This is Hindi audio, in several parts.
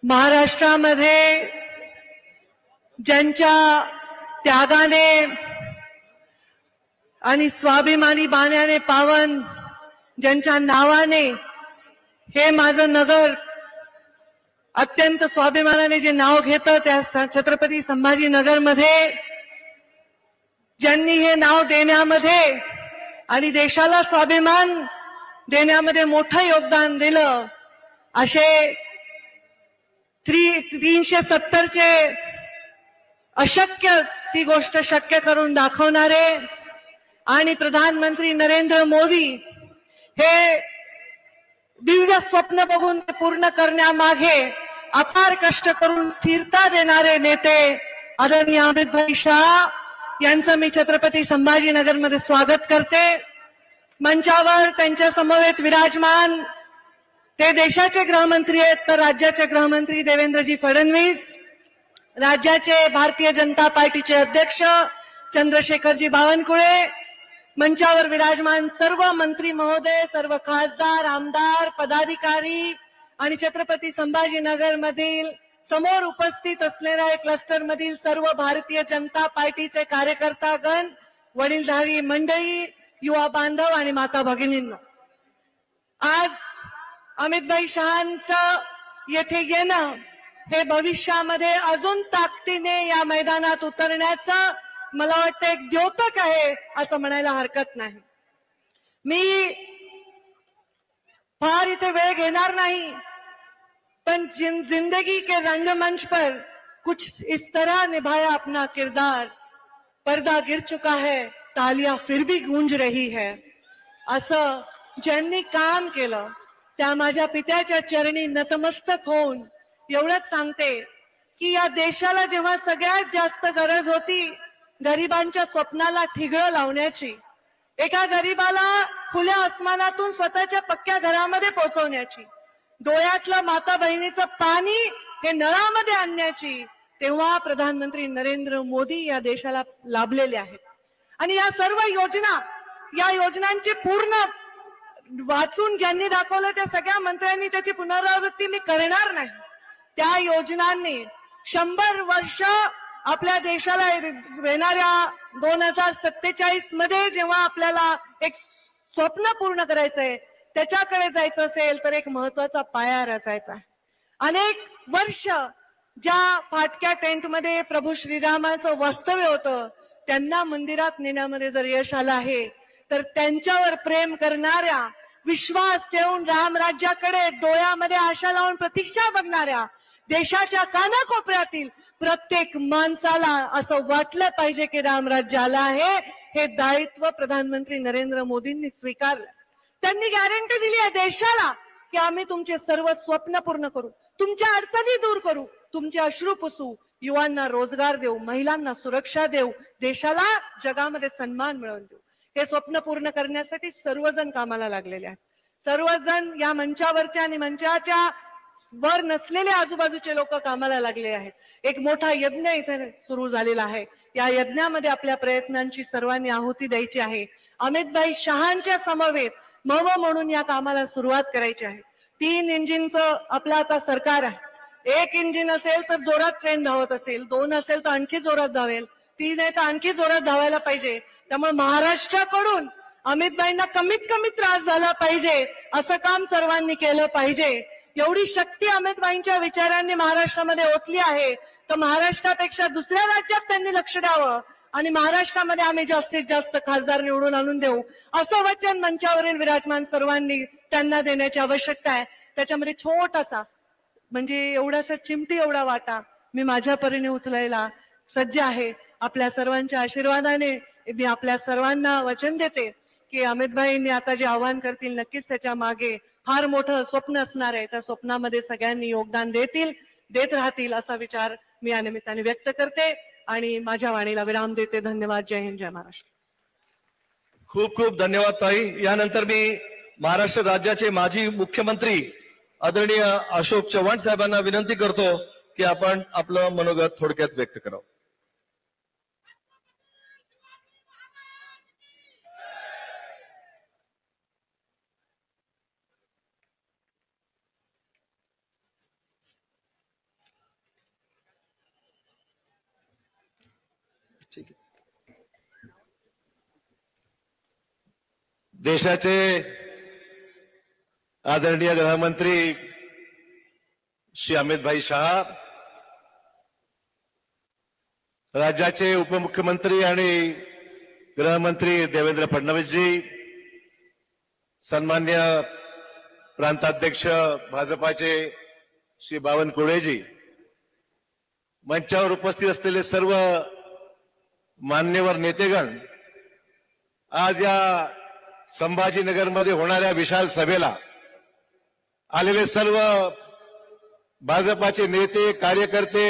महाराष्ट्रामध्ये ज्यांच्या त्यागाने आणि स्वाभिमानी बाण्याने पावन, ज्यांच्या नावाने हे माझं नगर अत्यंत स्वाभिमानाने जे नाव घेतं, त्या छत्रपती संभाजीनगर मध्ये ज्यांनी हे नाव देण्यामध्ये आणि देशाला स्वाभिमान देण्यामध्ये मोठं योगदान दिलं, असे 370 चे अशक्य ती गोष्ट शक्य करून दाखवणारे आणि प्रधानमंत्री नरेंद्र मोदी हे दिव्य स्वप्न बघून पूर्ण करण्यामागे अपार कष्ट करून स्थिरता देणारे नेते आदरणीय अमितभाई शाह यांचं मी छत्रपती संभाजीनगर मध्ये स्वागत करते। मंचावर त्यांच्या समवेत विराजमान ते देशाचे गृहमंत्री आहेत, तर राज्याचे गृहमंत्री देवेंद्रजी फडणवीस, राज्याचे भारतीय जनता पार्टीचे अध्यक्ष चंद्रशेखरजी बावनकुळे, मंचावर विराजमान सर्व मंत्री महोदय, सर्व खासदार, आमदार, पदाधिकारी आणि छत्रपती संभाजीनगर मधील समोर उपस्थित असलेल्या क्लस्टर मधील सर्व भारतीय जनता पार्टीचे कार्यकर्तागण, वडीलधारी मंडळी, युवा बांधव आणि माता भगिनींनो, आज अमितभाई शहांचं येथे येणं हे भविष्यामध्ये अजून ताकदीने या मैदानात उतरण्याचं मला वाटतं एक द्योतक आहे असं म्हणायला हरकत नाही। मी फार इथे वेळ घेणार नाही, पण जिंदगी के रंगमंच पर कुछ इस तरह निभाया अपना किरदार, पर्दा गिर चुका है तालियां फिर भी गूंज रही है, असं ज्यांनी काम केलं त्या माझ्या पित्याच्या चरणी नतमस्तक होऊन एवढंच सांगते की या देशाला जेव्हा सगळ्यात जास्त गरज होती गरिबांच्या स्वप्नाला ठिगळं लावण्याची, एका गरिबाला खुल्या आसमानातून स्वतःच्या पक्क्या घरामध्ये पोहोचवण्याची, डोळ्यातलं माता बहिणीचं पाणी हे नळामध्ये आणण्याची, तेव्हा प्रधानमंत्री नरेंद्र मोदी या देशाला लाभलेले आहेत। आणि या सर्व योजना, या योजनांची पूर्ण वाचून ज्यांनी दाखवलं त्या सगळ्या मंत्र्यांनी त्याची पुनरावृत्ती मी करणार नाही। त्या योजनांनी 100 वर्ष आपल्या देशाला येणाऱ्या 2047 मध्ये जेव्हा आपल्याला एक स्वप्न पूर्ण करायचंय, त्याच्याकडे जायचं असेल तर एक महत्वाचा पाया रचायचा आहे। अनेक वर्ष ज्या फाटक्या टेंटमध्ये प्रभू श्रीरामाचं वास्तव्य होतं त्यांना मंदिरात नेण्यामध्ये जर यश आलं आहे, तर त्यांच्यावर प्रेम करणाऱ्या, विश्वास ठेवून रामराज्याकडे डोळ्यामध्ये आशा लावून प्रतीक्षा बघणाऱ्या देशाच्या कानाकोपऱ्यातील प्रत्येक माणसाला असं वाटलं पाहिजे की रामराज्य आलं आहे, हे दायित्व प्रधानमंत्री नरेंद्र मोदींनी स्वीकारलं। त्यांनी गॅरंटी दिली आहे देशाला की आम्ही तुमचे सर्व स्वप्न पूर्ण करू, तुमच्या अडचणी दूर करू, तुमचे अश्रू पुसू, युवांना रोजगार देऊ, महिलांना सुरक्षा देऊ, देशाला जगामध्ये सन्मान मिळवून देऊ। हे स्वप्न पूर्ण करण्यासाठी सर्वजण कामाला लागलेले आहेत। सर्वजण या मंचावरच्या आणि मंचाच्या वर नसलेले आजूबाजूचे लोक कामाला लागले आहेत। एक मोठा यज्ञ इथे सुरू झालेला आहे। या यज्ञामध्ये आपल्या प्रयत्नांची सर्वांनी आहुती द्यायची आहे। अमितभाई शहांच्या समवेत मव म्हणून या कामाला सुरुवात करायची आहे। 3 इंजिनचं आपलं आता सरकार आहे। 1 इंजिन असेल तर जोरात ट्रेन धावत असेल, 2 असेल तर आणखी जोरात धावेल, 3 आहे तर आणखी जोरात धावायला पाहिजे। त्यामुळे महाराष्ट्राकडून अमितभाईंना कमीत कमी त्रास झाला पाहिजे असं काम सर्वांनी केलं पाहिजे। एवढी शक्ती अमितभाईंच्या विचारांनी महाराष्ट्रामध्ये ओतली आहे, तर महाराष्ट्रापेक्षा दुसऱ्या राज्यात त्यांनी लक्ष द्यावं आणि महाराष्ट्रामध्ये आम्ही जास्तीत जास्त खासदार निवडून आणून देऊ असं वचन मंचावरील विराजमान सर्वांनी त्यांना देण्याची आवश्यकता आहे। त्याच्यामध्ये छोटासा म्हणजे एवढासा चिमटी एवढा वाटा मी माझ्या परीने उचलायला सज्ज आहे। आपल्या सर्वांच्या आशीर्वादाने मी आपल्या सर्वांना वचन देते की अमितभाईंनी आता जे आवाहन करतील नक्कीच त्याच्या मागे फार मोठं स्वप्न असणार आहे। त्या स्वप्नामध्ये सगळ्यांनी योगदान देत राहतील असा विचार मी या निमित्ताने व्यक्त करते आणि माझ्या वाणीला विराम देते। धन्यवाद। जय हिंद, जय महाराष्ट्र। खूप खूप धन्यवाद ताई। यानंतर मी महाराष्ट्र राज्याचे माजी मुख्यमंत्री आदरणीय अशोक चव्हाण साहेबांना विनंती करतो की आपण आपलं मनोगत थोडक्यात व्यक्त करावं। ठीक आहे. देशाचे आदरणीय गृहमंत्री श्री अमित भाई शाह, राज्याचे उपमुख्यमंत्री आणि गृहमंत्री देवेंद्र फडणवीस जी, सन्मान्य प्रांताध्यक्ष भाजपाचे श्री बावनकुळेजी, मंचावर उपस्थित असलेले सर्व मान्यवर नेतेगण, आज या संभाजीनगरमध्ये होणाऱ्या विशाल सभेला आलेले सर्व भाजपाचे नेते, कार्यकर्ते,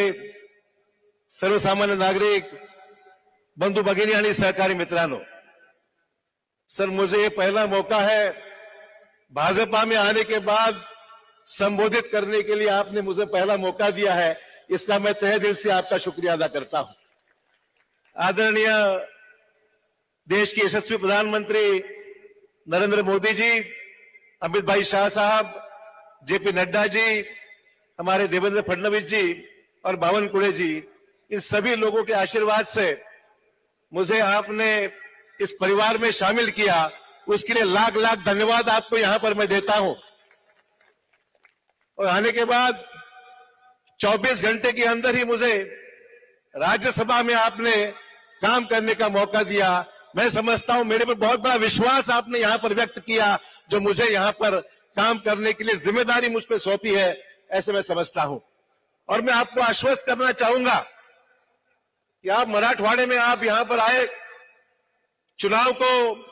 सर्वसामान्य नागरिक, बंधु भगिनी आणि सहकारी मित्रांनो, सर मुझे ये पहला मौका है भाजपा में आने के बाद संबोधित करने के लिए आपने मुझे पहला मौका दिया है, इसका मैं तहे दिल से आपका शुक्रिया अदा करता हूं। आदरणीय देश के यशस्वी प्रधानमंत्री नरेंद्र मोदी जी, अमित भाई शाह साहब, जेपी नड्डा जी, हमारे देवेंद्र फडणवीस जी और बावनकुळे जी, इन सभी लोगों के आशीर्वाद से मुझे आपने इस परिवार में शामिल किया, उसके लिए लाख लाख धन्यवाद आपको यहां पर मैं देता हूं। और आने के बाद 24 घंटे के अंदर ही मुझे राज्यसभा में आपने काम करने का मौका दिया। मैं समझता हूं मेरे पर बहुत बड़ा विश्वास आपने यहां पर व्यक्त किया, जो मुझे यहां पर काम करने के लिए जिम्मेदारी मुझ पर सौंपी है, ऐसे मैं समझता हूं। और मैं आपको आश्वस्त करना चाहूंगा कि आप मराठवाड़े में आप यहां पर आए, चुनाव को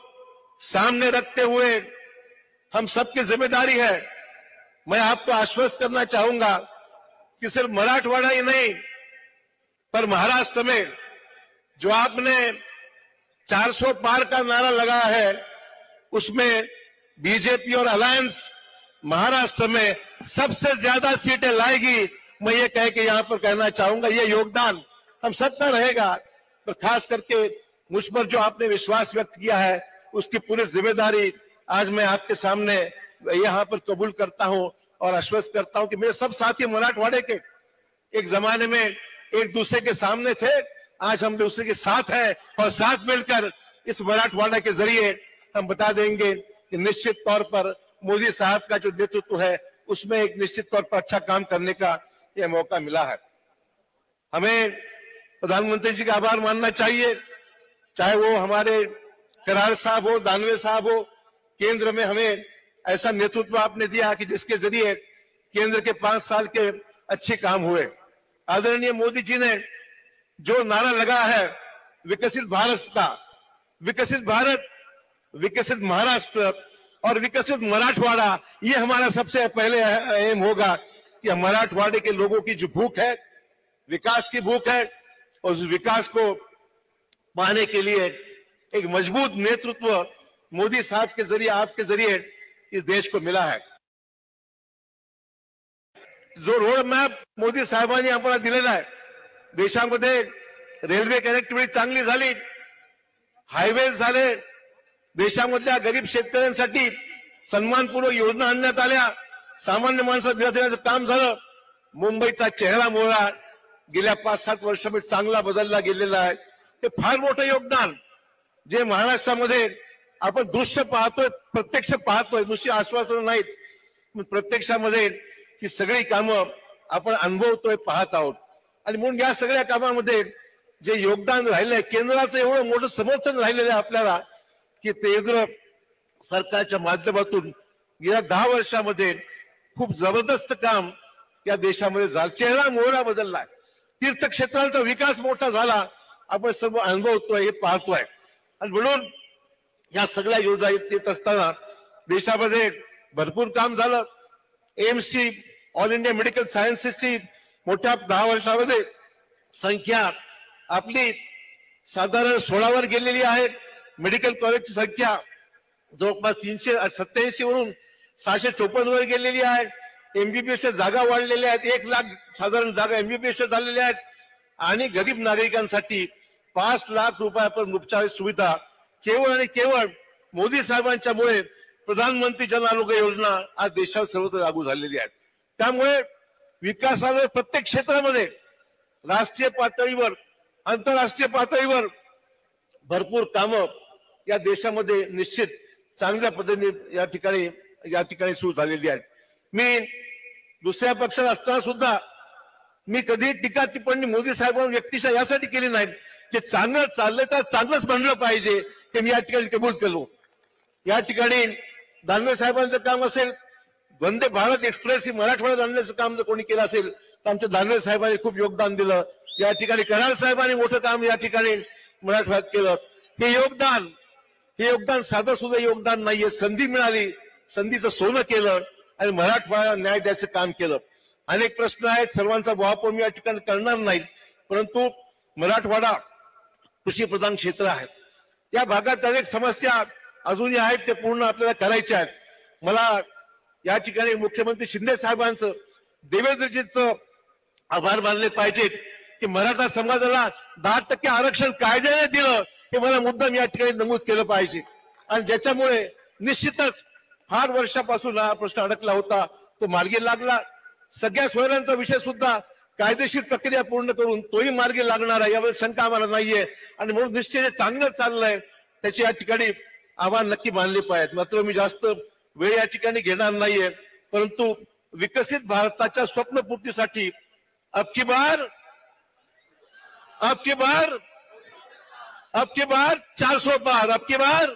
सामने रखते हुए हम सबकी जिम्मेदारी है। मैं आपको आश्वस्त करना चाहूंगा कि सिर्फ मराठवाड़ा ही नहीं, पर महाराष्ट्र में जो आपने 400 पार का नारा लगाया है, उसमें बीजेपी और अलायंस महाराष्ट्र में सबसे ज्यादा सीटें लाएगी। मैं ये कह के यहां पर कहना चाहूंगा, ये योगदान हम सबका रहेगा, पर खास करके मुझ पर जो आपने विश्वास व्यक्त किया है, उसकी पूरी जिम्मेदारी आज मैं आपके सामने यहां पर कबूल करता हूं और आश्वस्त करता हूं कि मेरे सब साथी मराठवाड़े के एक जमाने में एक दूसरे के सामने थे, आज हम दूसरे के साथ हैं और साथ मिलकर इस मराठवाड़ा के जरिए हम बता देंगे कि निश्चित तौर पर मोदी साहब का जो नेतृत्व है, उसमें एक निश्चित तौर पर अच्छा काम करने का यह मौका मिला है। हमें प्रधानमंत्री जी का आभार मानना चाहिए, चाहे वो हमारे करार साहब हो, दानवे साहब हो, केंद्र में हमें ऐसा नेतृत्व आपने दिया कि जिसके जरिए केंद्र के 5 साल के अच्छे काम हुए। आदरणीय मोदी जी ने जो नारा लगा है विकसित भारत का, विकसित भारत, विकसित महाराष्ट्र और विकसित मराठवाड़ा, ये हमारा सबसे पहले एम होगा कि मराठवाड़े के लोगों की जो भूख है, विकास की भूख है, और उस विकास को पाने के लिए एक मजबूत नेतृत्व मोदी साहब के जरिए, आपके जरिए इस देश को मिला है। जो रोड मॅप मोदी साहेबांनी आम्हाला दिलेला आहे, देशामध्ये रेल्वे कनेक्टिव्हिटी चांगली झाली, हायवेज झाले, देशामधल्या गरीब शेतकऱ्यांसाठी सन्मानपूर्वक योजना आणण्यात आल्या, सामान्य माणसाला दिला देण्याचं काम झालं। मुंबईचा चेहरा मोहरा गेल्या 5-7 वर्षामध्ये चांगला बदलला गेलेला आहे। हे फार मोठं योगदान जे महाराष्ट्रामध्ये आपण दृश्य पाहतोय, प्रत्यक्ष पाहतोय, नुसती आश्वासनं नाहीत, प्रत्यक्षामध्ये ही सगळी कामं आपण अनुभवतोय, पाहत आहोत। आणि म्हणून या सगळ्या कामामध्ये जे योगदान राहिलंय, केंद्राचं एवढं मोठं समर्थन राहिलेलं आहे आपल्याला, की केंद्र सरकारच्या माध्यमातून गेल्या 10 वर्षामध्ये खूप जबरदस्त काम या देशामध्ये झालं, चेहरा मोहरा बदललाय, तीर्थक्षेत्रांचा विकास मोठा झाला, आपण सर्व अनुभवतोय, हे पाहतोय। आणि म्हणून या सगळ्या योजना येत असताना देशामध्ये भरपूर काम झालं। एम्सची, ऑल इंडिया मेडिकल सायन्सेसची मोठ्या 10 वर्षामध्ये संख्या आपली साधारण 16वर गेलेली आहे। मेडिकल कॉलेजची संख्या जवळपास 387 वरून 654 वर गेलेली आहे। एमबीबीएसच्या जागा वाढलेल्या आहेत, 1 लाख साधारण जागा एमबीबीएस झालेल्या आहेत। आणि गरीब नागरिकांसाठी 5 लाख रुपयापर्यंत उपचार सुविधा केवळ आणि केवळ मोदी साहेबांच्यामुळे प्रधानमंत्री जन आरोग्य योजना आज देशात सर्वत्र लागू झालेली आहे। त्यामुळे विकासावर प्रत्येक क्षेत्रामध्ये राष्ट्रीय पातळीवर आंतरराष्ट्रीय पातळीवर भरपूर कामं या देशामध्ये निश्चित चांगल्या पद्धतीने या ठिकाणी सुरू झालेली आहेत. मी दुसऱ्या पक्षात असताना सुद्धा मी कधी टीका टिप्पणी मोदी साहेबांवर व्यक्तिशः यासाठी केली नाही की चांगलं चाललंय तर चांगलंच बनलं पाहिजे, हे मी या ठिकाणी कबूल केलो. या ठिकाणी दानवे साहेबांचं काम असेल, वंदे भारत एक्सप्रेस ही मराठवाड्यात आणण्याचं काम जर कोणी केलं असेल तर आमच्या दानवे साहेबांनी खूप योगदान दिलं. या ठिकाणी कराड साहेबांनी मोठं काम या ठिकाणी मराठवाड्यात केलं. हे योगदान साधं सुद्धा योगदान नाहीये. संधी मिळाली, संधीचं सोनं केलं आणि मराठवाड्याला न्याय द्यायचं काम केलं. अनेक प्रश्न आहेत, सर्वांचा वापर मी या ठिकाणी करणार नाही, परंतु मराठवाडा कृषीप्रधान क्षेत्र आहे. या भागात अनेक समस्या अजूनही आहेत, ते पूर्ण आपल्याला करायच्या आहेत. मला या ठिकाणी मुख्यमंत्री शिंदे साहेबांचं, देवेंद्रजींचं आभार मानले पाहिजेत की मराठा समाजाला 10% आरक्षण कायद्याने दिलं, हे मला मुद्दाम या ठिकाणी नमूद केलं पाहिजे. आणि ज्याच्यामुळे निश्चितच फार वर्षापासून हा प्रश्न अडकला होता, तो मार्गी लागला. सगळ्या सोयऱ्यांचा विषय सुद्धा कायदेशीर प्रक्रिया पूर्ण करून तोही मार्गी लागणार आहे, यावर शंका आम्हाला नाहीये. आणि म्हणून निश्चित चांगलं चाललंय, त्याची या ठिकाणी आव्हान नक्की मानले पाहिजेत. मात्र मी जास्त वेळ या ठिकाणी घेणार नाहीये, परंतु विकसित भारताच्या स्वप्नपूर्तीसाठी अब की बार 400 पार, अब की बार.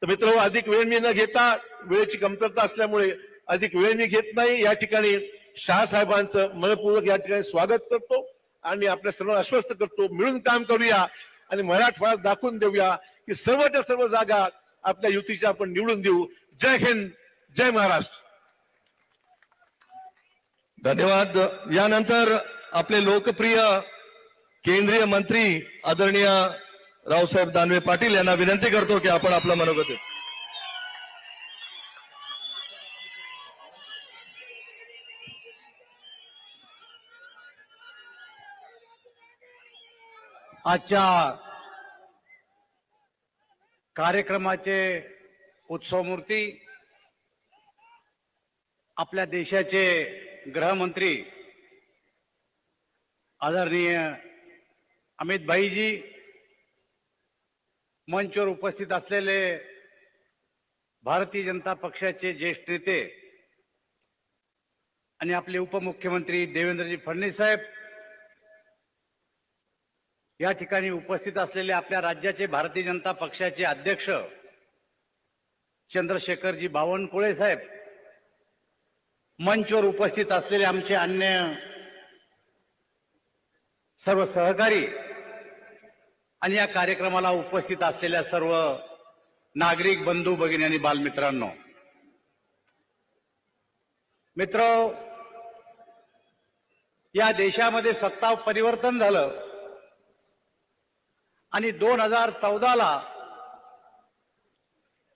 तर मित्र, अधिक वेळ मी न घेता, वेळेची कमतरता असल्यामुळे अधिक वेळ मी घेत नाही. या ठिकाणी शाह साहेबांचं मनपूर्वक या ठिकाणी स्वागत करतो आणि आपल्या सर्वांना आश्वस्त करतो, मिळून काम करूया आणि मराठवाड्यात दाखवून देऊया की सर्वच्या सर्व जागा आपल्या युतीच्या आपण निवडून देऊ. जय हिंद, जय महाराष्ट्र. धन्यवाद. यानंतर आपले लोकप्रिय केंद्रीय मंत्री आदरणीय रावसाहेब दानवे पाटील यांना विनंती करतो की आपण आपलं मनोगत. आजच्या कार्यक्रमाचे उत्सवमूर्ती आपल्या देशाचे गृहमंत्री आदरणीय अमित भाईजी, मंचवर उपस्थित असलेले भारतीय जनता पक्षाचे ज्येष्ठ नेते आणि आपले उपमुख्यमंत्री देवेंद्रजी फडणवीस साहेब, या ठिकाणी उपस्थित असलेले आपल्या राज्याचे भारतीय जनता पक्षाचे अध्यक्ष चंद्रशेखरजी बावनकुळे साहेब, मंचवर उपस्थित असलेले आमचे अन्य सर्व सहकारी आणि या कार्यक्रमाला उपस्थित असलेल्या सर्व नागरिक बंधू भगिनी आणि बालमित्रांनो, मित्र, या देशामध्ये सत्ता परिवर्तन झालं आणि 2014ला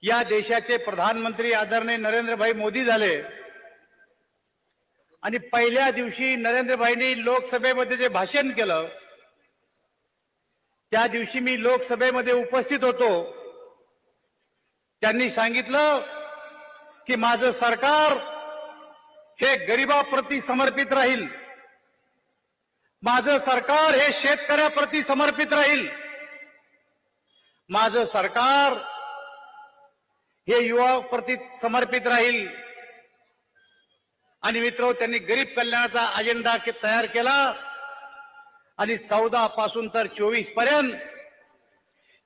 या देशाचे प्रधानमंत्री आदरणीय नरेंद्रभाई मोदी झाले आणि पहिल्या दिवशी नरेंद्रभाईंनी लोकसभेमध्ये जे भाषण केलं, त्या दिवशी मी लोकसभेमध्ये उपस्थित होतो. त्यांनी सांगितलं की माझं सरकार हे गरिबाप्रती समर्पित राहील, माझं सरकार हे शेतकऱ्याप्रती समर्पित राहील, माझं सरकार हे युवाप्रती समर्पित राहील. आणि मित्र, त्यांनी गरीब कल्याणाचा अजेंडा तयार केला आणि 14 पासून तर 24 पर्यंत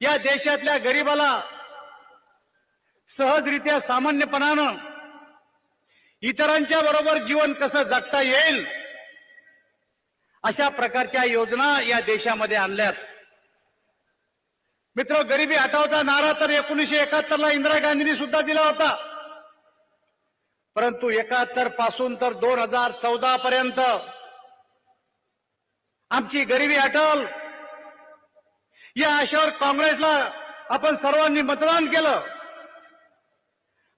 या देशातल्या गरीबाला सहजरित्या सामान्यपणानं इतरांच्या बरोबर जीवन कसं जगता येईल अशा प्रकारच्या योजना या देशामध्ये आणल्यात. मित्र, गरिबी हटावचा नारा तर 1971ला इंदिरा गांधींनी सुद्धा दिला होता, परंतु 71 पासून तर 2014 पर्यंत आमची गरिबी हटल या आशेवर काँग्रेसला आपण सर्वांनी मतदान केलं,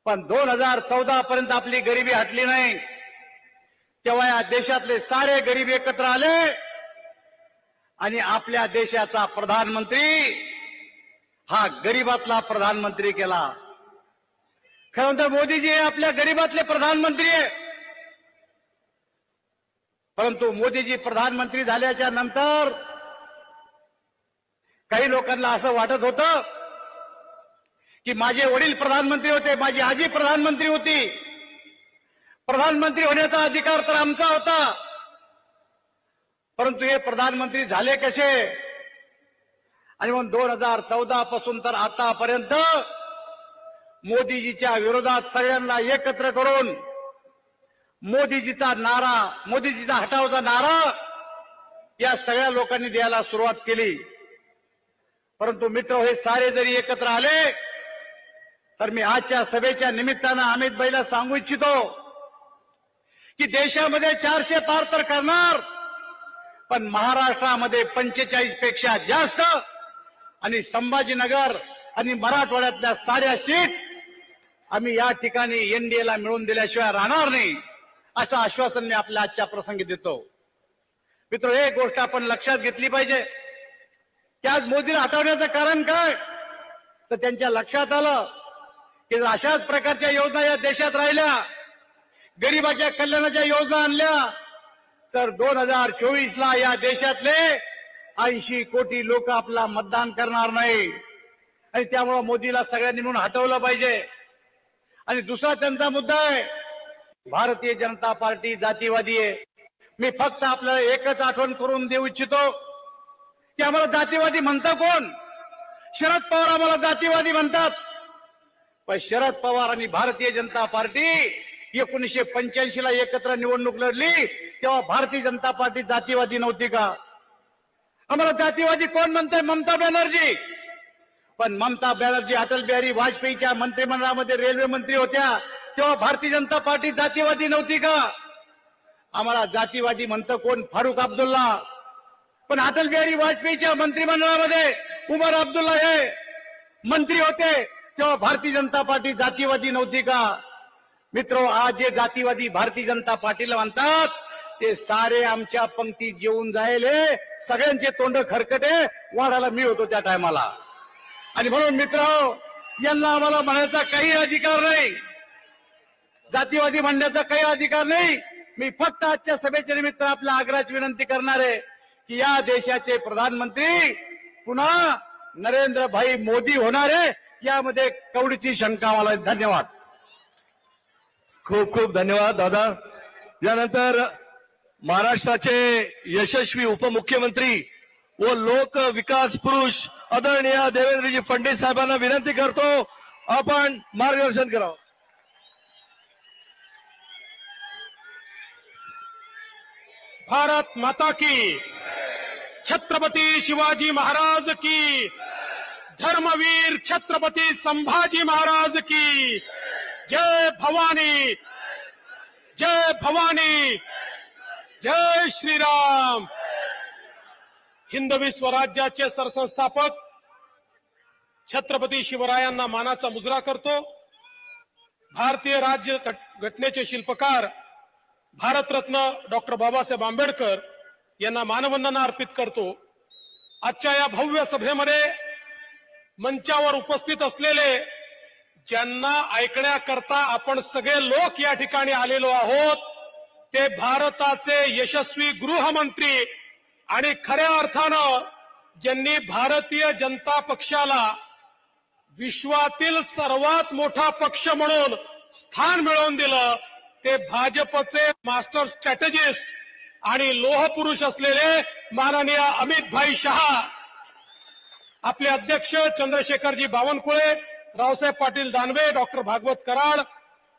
पण 2014 पर्यंत आपली गरिबी हटली नाही. तेव्हा या देशातले सारे गरीब एकत्र आले आणि आपल्या देशाचा प्रधानमंत्री हा गरीबातला प्रधानमंत्री केला. खरं तर मोदीजी हे आपल्या गरीबातले प्रधानमंत्री आहे, परंतु मोदीजी प्रधानमंत्री झाल्याच्या नंतर काही लोकांना असं वाटत होतं की माझे वडील प्रधानमंत्री होते, माझी आजी प्रधानमंत्री होती, प्रधानमंत्री होण्याचा अधिकार तर आमचा होता. परंतु हे प्रधानमंत्री झाले कसे? आणि मग 2014 पासून तर आतापर्यंत मोदीजीच्या विरोधात सगळ्यांना एकत्र करून मोदीजीचा नारा, मोदीजीचा हटावचा नारा या सगळ्या लोकांनी द्यायला सुरुवात केली. परंतु मित्र, हे सारे जरी एकत्र आले तर मी आजच्या सभेच्या निमित्तानं अमित भाईला सांगू इच्छितो की देशामध्ये 400 पार तर करणार, पण महाराष्ट्रामध्ये 45 पेक्षा जास्त आणि संभाजीनगर आणि मराठवाड्यातल्या साऱ्या सीट आम्ही या ठिकाणी एनडीएला मिळवून दिल्याशिवाय राहणार नाही, असं आश्वासन मी आपल्या आजच्या प्रसंगी देतो. मित्र, एक गोष्ट आपण लक्षात घेतली पाहिजे की आज मोदीला हटवण्याचं कारण काय? तर त्यांच्या लक्षात आलं की जर अशाच प्रकारच्या योजना या देशात राहिल्या, गरिबाच्या कल्याणाच्या योजना आणल्या, तर 2024ला या देशातले 80 कोटी लोक आपला मतदान करणार नाही. आणि त्यामुळे मोदीला सगळ्यांनी म्हणून हटवलं पाहिजे. आणि दुसरा त्यांचा मुद्दा आहे, भारतीय जनता पार्टी जातीवादी आहे. मी फक्त आपल्याला एकच आठवण करून देऊ इच्छितो की आम्हाला जातीवादी म्हणतं कोण? शरद पवार आम्हाला जातीवादी म्हणतात. पण शरद पवार आणि भारतीय जनता पार्टी 1985ला एकत्र निवडणूक लढली तेव्हा भारतीय जनता पार्टी जातीवादी नव्हती का? आम्हाला जातीवादी कोण म्हणतंय? ममता बॅनर्जी. पण ममता बॅनर्जी अटल बिहारी वाजपेयीच्या मंत्रिमंडळामध्ये रेल्वे मंत्री होत्या तेव्हा भारतीय जनता पार्टी जातीवादी नव्हती का? आम्हाला जातीवादी म्हणतं कोण? फारुख अब्दुल्ला. पण अटल बिहारी वाजपेयीच्या मंत्रिमंडळामध्ये उमर अब्दुल्ला हे मंत्री होते तेव्हा भारतीय जनता पार्टी जातीवादी नव्हती का? मित्रो, आज जे जातीवादी भारतीय जनता पार्टीला म्हणतात ते सारे आमच्या पंक्तीत जेवून जायले, सगळ्यांचे तोंड खरकटे वाढायला मी होतो त्या टायमाला. आणि म्हणून मित्र, यांना आम्हाला म्हणायचा काही अधिकार नाही, जातीवादी म्हणण्याचा काही अधिकार नाही. मी फक्त आजच्या सभेच्या निमित्त आपल्या आग्रहाची विनंती करणार आहे की या देशाचे प्रधानमंत्री पुन्हा नरेंद्र भाई मोदी होणार आहे, यामध्ये कवडीची शंका मला. धन्यवाद. खूप खूप धन्यवाद दादा. यानंतर महाराष्ट्राचे यशस्वी उपमुख्यमंत्री व लोक विकास पुरुष आदरणीय देवेंद्रजी फडणवीस साहेबांना विनंती करतो आपण मार्गदर्शन करावं. भारत माता की, छत्रपती शिवाजी महाराज की, धर्मवीर छत्रपती संभाजी महाराज की. जय भवानी, जय भवानी, जय श्रीराम. हिंदवी स्वराज्याचे सरसंस्थापक छत्रपती शिवरायांना मानाचा मुजरा करतो. भारतीय राज्य घटनेचे शिल्पकार भारतरत्न डॉक्टर बाबासाहेब आंबेडकर यांना मानवंदना अर्पित करतो. आजच्या या भव्य सभेमध्ये मंचावर उपस्थित असलेले, ज्यांना ऐकण्याकरता आपण सगळे लोक या ठिकाणी आलेलो आहोत, ते भारताचे यशस्वी गृहमंत्री आणि खऱ्या अर्थानं ज्यांनी भारतीय जनता पक्षाला विश्वातील सर्वात मोठा पक्ष म्हणून स्थान मिळवून दिलं, ते भाजपचे मास्टर स्ट्रॅटेजिस्ट आणि लोहपुरुष असलेले माननीय अमित भाई शहा, आपले अध्यक्ष चंद्रशेखरजी बावनकुळे, रावसाहेब पाटील दानवे, डॉक्टर भागवत कराड,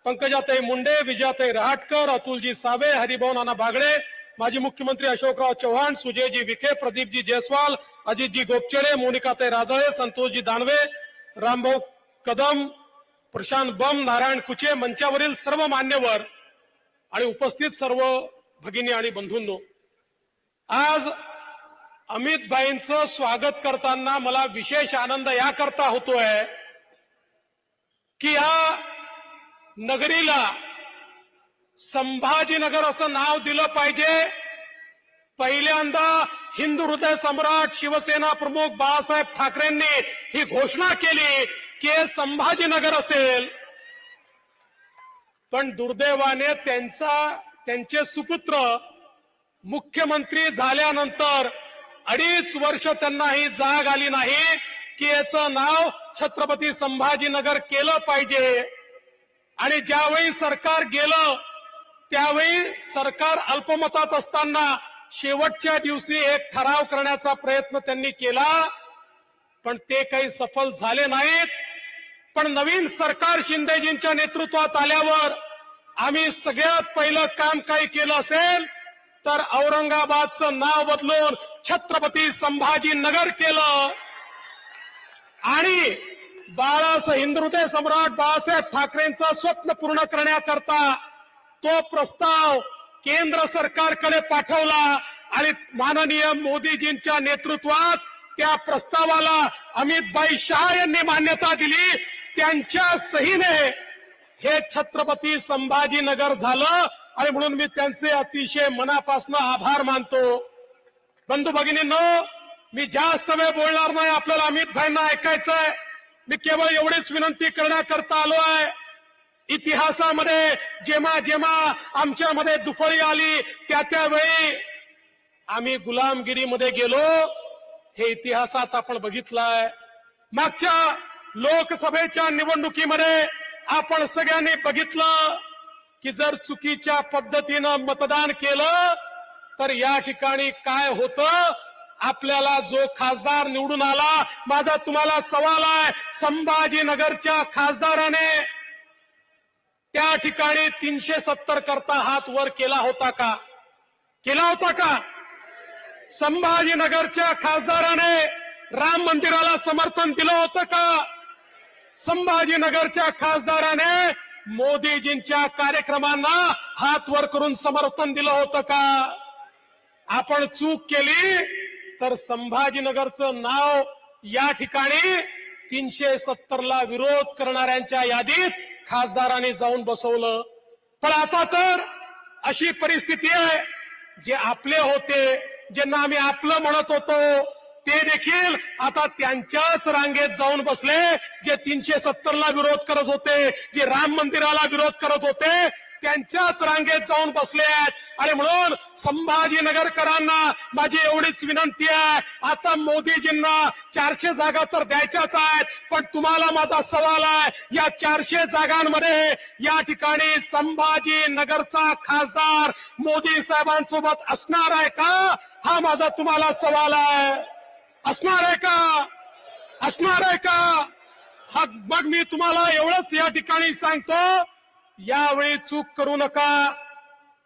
पंकजाताई मुंडे, विजयाताई रहाटकर, अतुलजी सावे, हरिभाऊ नाना बागडे, माजी मुख्यमंत्री अशोकराव चव्हाण, सुजयजी विखे, प्रदीपजी जयस्वाल, अजितजी गोपचेडे, मोनिकाताई राजळे, संतोषजी दानवे, रामभाऊ कदम, प्रशांत बम, नारायण कुचे, मंचावरील सर्व मान्यवर आणि उपस्थित सर्व भगिनी आणि बंधूंनो, आज अमित भाईंचं स्वागत करताना मला विशेष आनंद याकरता होतोय की या नगरीला संभाजीनगर असं नाव दिलं पाहिजे. पहिल्यांदा हिंदू हृदय सम्राट शिवसेना प्रमुख बाळासाहेब ठाकरेंनी ही घोषणा केली की हे संभाजीनगर असेल. पण दुर्दैवाने त्यांचे सुपुत्र मुख्यमंत्री झाल्यानंतर 2.5 वर्ष त्यांना ही जाग आली नाही की याचं नाव छत्रपती संभाजीनगर केलं पाहिजे. आणि ज्यावेळी सरकार गेलं त्यावेळी सरकार अल्पमतात असताना शेवटच्या दिवशी एक ठराव करण्याचा प्रयत्न त्यांनी केला, पण ते काही सफल झाले नाहीत. पण नवीन सरकार शिंदेजींच्या नेतृत्वात आल्यावर आम्ही सगळ्यात पहिलं काम काय केलं असेल तर औरंगाबादचं नाव बदलून छत्रपती संभाजीनगर केलं. आणि हिंदुहृदय सम्राट बाळासाहेब ठाकरेंचं स्वप्न पूर्ण करण्याकरता तो प्रस्ताव केंद्र सरकारकडे पाठवला आणि माननीय मोदीजींच्या नेतृत्वात त्या प्रस्तावाला अमितभाई शहा यांनी मान्यता दिली. त्यांच्या सहीने हे छत्रपती संभाजीनगर झालं आणि म्हणून मी त्यांचे अतिशय मनापासून आभार मानतो. बंधू भगिनींनो, मी जास्त वेळ बोलणार नाही, आपल्याला अमितभाईंना ऐकायचंय. मी केवळ एवढीच विनंती करण्याकरता आलो आहे. इतिहासामध्ये जेव्हा जेव्हा आमच्यामध्ये दुफळी आली त्यावेळी आम्ही गुलामगिरीमध्ये गेलो, हे इतिहासात आपण बघितलंय. मागच्या लोकसभेच्या निवडणुकीमध्ये आपण सगळ्यांनी बघितलं की जर चुकीच्या पद्धतीनं मतदान केलं तर या ठिकाणी काय होतं. आपल्याला जो खासदार निवडून आला, माझा तुम्हाला सवाल आहे, संभाजीनगरच्या खासदाराने त्या ठिकाणी 370 करता हात वर केला होता का? केला होता का? संभाजीनगरच्या खासदाराने राम मंदिराला समर्थन दिलं होतं का? संभाजीनगरच्या खासदाराने मोदीजींच्या कार्यक्रमांना हात वर करून समर्थन दिलं होतं का? आपण चूक केली तर संभाजीनगरचं नाव या ठिकाणी 370ला विरोध करणाऱ्यांच्या यादीत खासदारांनी जाऊन बसवलं. पण आता तर अशी परिस्थिती आहे, जे आपले होते, ज्यांना आम्ही आपलं म्हणत होतो, ते देखील आता त्यांच्याच रांगेत जाऊन बसले. जे 370ला विरोध करत होते, जे राम मंदिराला विरोध करत होते, त्यांच्याच रांगेत जाऊन बसले आहेत. आणि म्हणून संभाजीनगरकरांना माझी एवढीच विनंती आहे, आता मोदीजींना 400 जागा तर द्यायच्याच आहेत, पण तुम्हाला माझा सवाल आहे, या 400 जागांमध्ये या ठिकाणी संभाजीनगरचा खासदार मोदी साहेबांसोबत असणार आहे का? हा माझा तुम्हाला सवाल आहे. असणार आहे का? असणार आहे का? हा मग मी तुम्हाला एवढंच या ठिकाणी सांगतो, यावेळी चूक करू नका.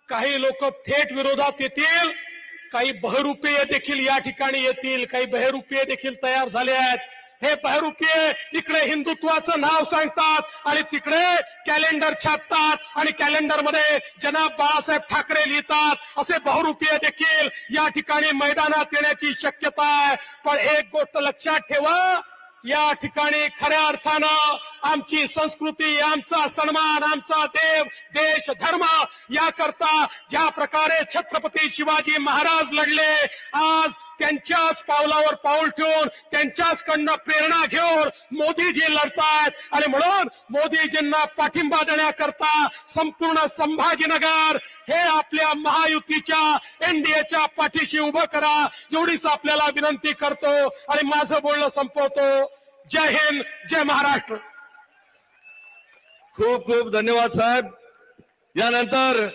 काही लोक थेट विरोधात येतील, काही बहरूपीय देखील या ठिकाणी येतील, काही बहरूपीय देखील तयार झाले आहेत. हे बहरूपीय इकडे हिंदुत्वाचं नाव सांगतात आणि तिकडे कॅलेंडर छापतात आणि कॅलेंडरमध्ये जनाब बाळासाहेब ठाकरे लिहितात. असे बहुरूपीय देखील या ठिकाणी मैदानात येण्याची शक्यता आहे. पण एक गोष्ट लक्षात ठेवा, या ठिकाणी खऱ्या अर्थानं आमची संस्कृती, आमचा सन्मान, आमचा देव, देश, धर्म याकरता ज्या प्रकारे छत्रपती शिवाजी महाराज लढले, आज त्यांच्याच पावलावर पाऊल ठेवून त्यांच्याचकडनं प्रेरणा घेऊन मोदीजी लढतायत. आणि म्हणून मोदीजींना पाठिंबा देण्याकरता संपूर्ण संभाजीनगर हे आपल्या महायुतीच्या एनडीएच्या पाठीशी उभं करा, एवढीच आपल्याला विनंती करतो आणि माझं बोलणं संपवतो. जय हिंद, जय महाराष्ट्र. खूप खूप धन्यवाद साहेब. यानंतर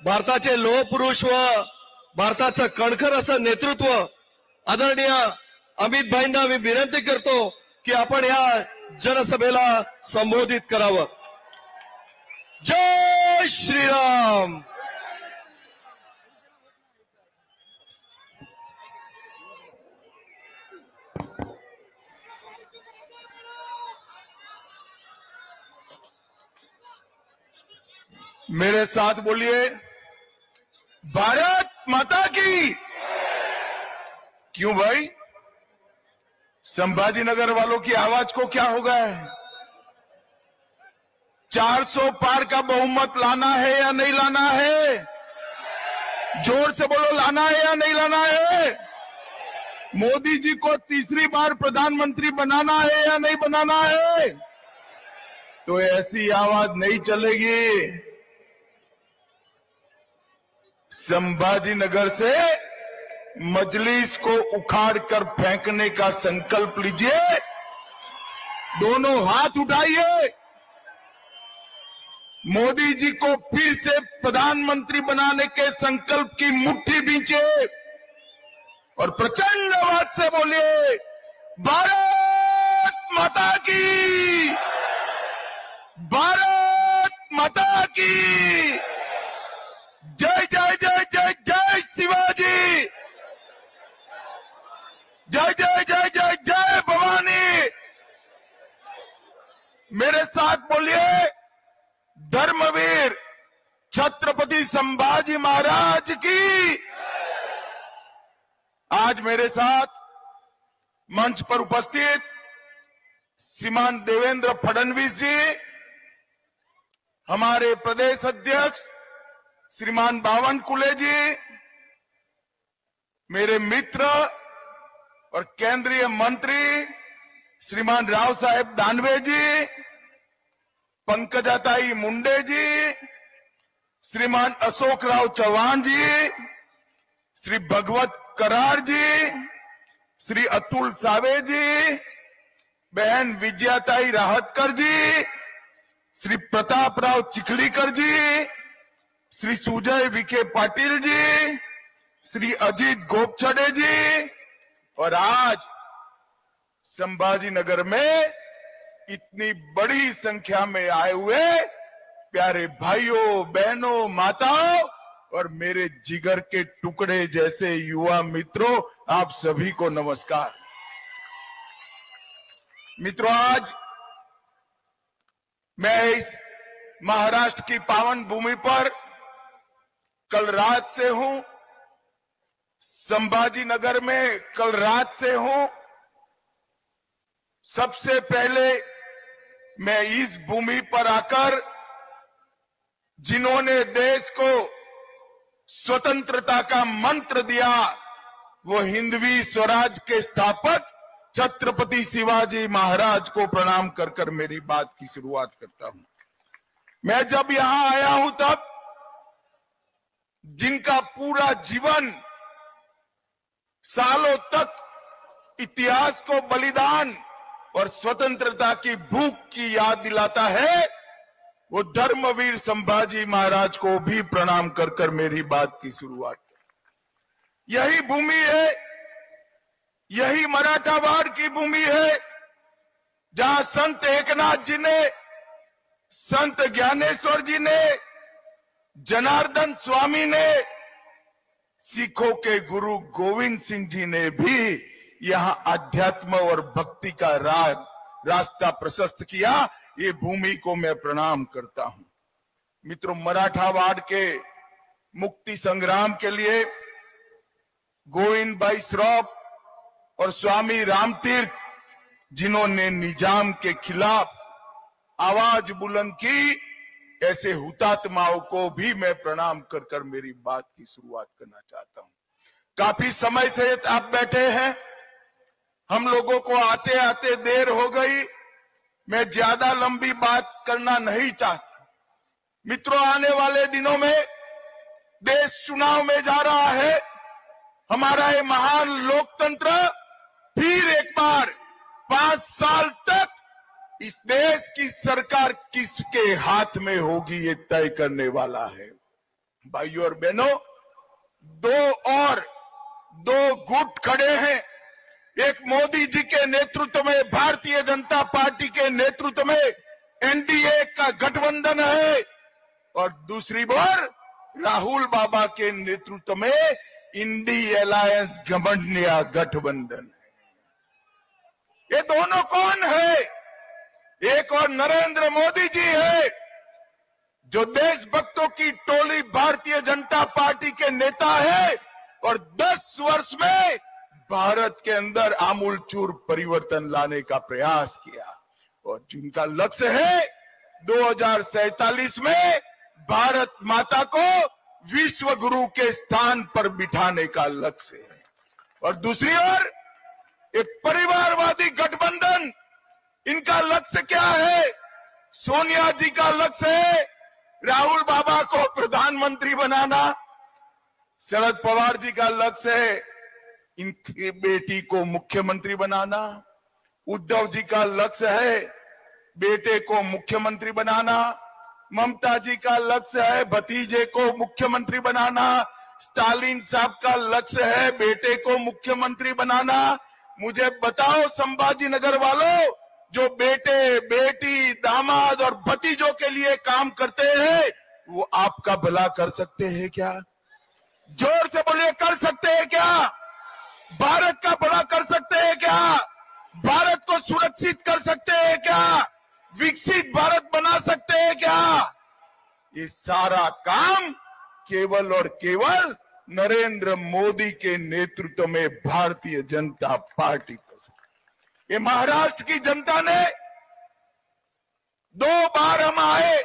भारताचे लोहपुरुष व भारताचं कणखर असं नेतृत्व आदरणीय अमित भाईंना मी विनंती करतो की आपण या जनसभेला संबोधित करावं. जय श्रीराम. मेरे साथ बोलिए, भारत माता की. क्यों भाई, संभाजीनगर वालों की आवाज को क्या हो गया है? 400 पार का बहुमत लाना है या नहीं लाना है? जोर से बोलो, लाना है या नहीं लाना है? मोदी जी को तीसरी बार प्रधानमंत्री बनाना है या नहीं बनाना है? तो ऐसी आवाज नहीं चलेगी. संभाजीनगर से मजलिस को उखाड़ कर फेंकने का संकल्प लीजिए। दोनों हाथ उठाइए। मोदी जी को फिर से प्रधानमंत्री बनाने के संकल्प की मुट्ठी बींचे और प्रचंड आवाज से बोलिए, भारत माता की, भारत माता की जय जय जय जय जय शिवाजी, जय जय जय जय जय भवानी। मेरे साथ बोलिए, धर्मवीर छत्रपति संभाजी महाराज की। आज मेरे साथ मंच पर उपस्थित श्रीमान देवेंद्र फडणवीस जी, हमारे प्रदेश अध्यक्ष श्रीमान बावनकुळे जी, मेरे मित्र और केंद्रीय मंत्री श्रीमान राव साहेब दानवे जी, पंकजाताई मुंडे जी, श्रीमान अशोक राव चौहान जी, श्री भगवत करार जी, श्री अतुल सावे जी, बहन विजयाताई राहतकर जी, श्री प्रताप राव चिखलीकर जी, श्री सुजय विखे पाटिल जी, श्री अजीत गोपछड़े जी, और आज संभाजी नगर में इतनी बड़ी संख्या में आए हुए प्यारे भाइयों, बहनों, माताओं और मेरे जिगर के टुकड़े जैसे युवा मित्रों, आप सभी को नमस्कार। मित्रों, आज मैं इस महाराष्ट्र की पावन भूमि पर कल रात से हूं, संभाजी नगर में कल रात से हूं। सबसे पहले मैं इस भूमि पर आकर जिन्होंने देश को स्वतंत्रता का मंत्र दिया, वो हिंदवी स्वराज के स्थापक छत्रपति शिवाजी महाराज को प्रणाम कर कर मेरी बात की शुरुआत करता हूं। मैं जब यहां आया हूं तब जिनका पूरा जीवन सालों तक इतिहास को बलिदान और स्वतंत्रता की भूख की याद दिलाता है, वो धर्मवीर संभाजी महाराज को भी प्रणाम कर कर मेरी बात की शुरुआत कर। यही भूमि है, यही मराठावाड़ की भूमि है, जहां संत एकनाथ जी ने, संत ज्ञानेश्वर जी ने, जनार्दन स्वामी ने, सिखों के गुरु गोविंद सिंह जी ने भी यहां अध्यात्म और भक्ति का रास्ता प्रशस्त किया। ये भूमि को मैं प्रणाम करता हूं। मित्रों, मराठावाड़ के मुक्ति संग्राम के लिए गोविंद भाई श्रॉफ और स्वामी रामतीर्थ, जिन्होंने निजाम के खिलाफ आवाज बुलंद की, ऐसे हुतात्माओं को भी मैं प्रणाम कर कर मेरी बात की शुरुआत करना चाहता हूं। काफी समय से आप बैठे हैं, हम लोगों को आते आते देर हो गई, मैं ज्यादा लंबी बात करना नहीं चाहता। मित्रों, आने वाले दिनों में देश चुनाव में जा रहा है। हमारा ये महान लोकतंत्र फिर एक बार 5 साल तक इस देश की सरकार किसके हाथ में होगी, ये तय करने वाला है। भाइयों और बहनों, दो गुट खड़े हैं। एक मोदी जी के नेतृत्व में, भारतीय जनता पार्टी के नेतृत्व में एनडीए का गठबंधन है, और दूसरी ओर राहुल बाबा के नेतृत्व में इंडी अलायंस गठबंधन है। ये दोनों कौन है? एक और नरेंद्र मोदी जी है, जो देशभक्तों की टोली भारतीय जनता पार्टी के नेता है और 10 वर्ष में भारत के अंदर आमूलचूर परिवर्तन लाने का प्रयास किया, और जिनका लक्ष्य है 2047 में भारत माता को विश्व गुरु के स्थान पर बिठाने का लक्ष्य है। और दूसरी ओर एक परिवारवादी गठबंधन, इनका लक्ष्य क्या है? सोनिया जी का लक्ष्य है राहुल बाबा को प्रधानमंत्री बनाना, शरद पवार जी का लक्ष्य है इनकी बेटी को मुख्यमंत्री बनाना। उद्धव जी का लक्ष्य है बेटे को मुख्यमंत्री बनाना। ममता जी का लक्ष्य है भतीजे को मुख्यमंत्री बनाना। स्टालिन साहब का लक्ष्य है बेटे को मुख्यमंत्री बनाना। मुझे बताओ संभाजी नगर वालों, जो बेटे, बेटी, दामाद और भतीजों के लिए काम करते हैं, वो आपका भला कर सकते हैं क्या? जोर से बोलिए, कर सकते हैं क्या? भारत का भला कर सकते हैं क्या? भारत को सुरक्षित कर सकते हैं क्या? विकसित भारत बना सकते हैं क्या? ये सारा काम केवल और केवल नरेंद्र मोदी के नेतृत्व में भारतीय जनता पार्टी कर सकती है। ये महाराष्ट्र की जनता ने 2 बार हम आए,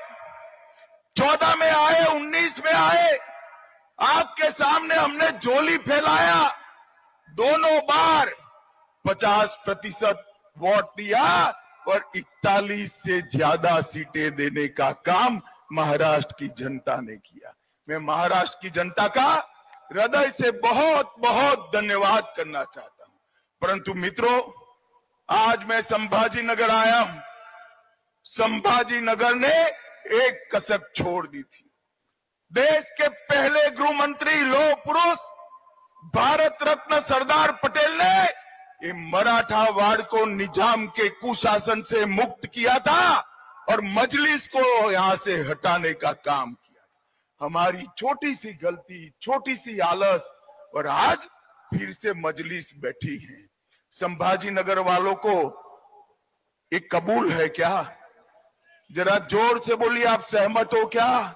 14 में आए, 19 में आए, आपके सामने हमने झोली फैलाया। दोनों बार 50% वोट दिया और 41 से ज्यादा सीटें देने का काम महाराष्ट्र की जनता ने किया। मैं महाराष्ट्र की जनता का हृदय से बहुत बहुत धन्यवाद करना चाहता हूं। परंतु मित्रों, आज मैं संभाजी नगर आया हूं। संभाजी नगर ने एक कसक छोड़ दी थी। देश के पहले गृह मंत्री, लौह पुरुष, भारत रत्न सरदार पटेल ने ये मराठावाड़ को निजाम के कुशासन से मुक्त किया था और मजलिस को यहां से हटाने का काम किया। हमारी छोटी सी गलती, छोटी सी आलस, और आज फिर से मजलिस बैठी है। संभाजी नगर वालों को एक कबूल है क्या? जरा जोर से बोलिए, आप सहमत हो क्या?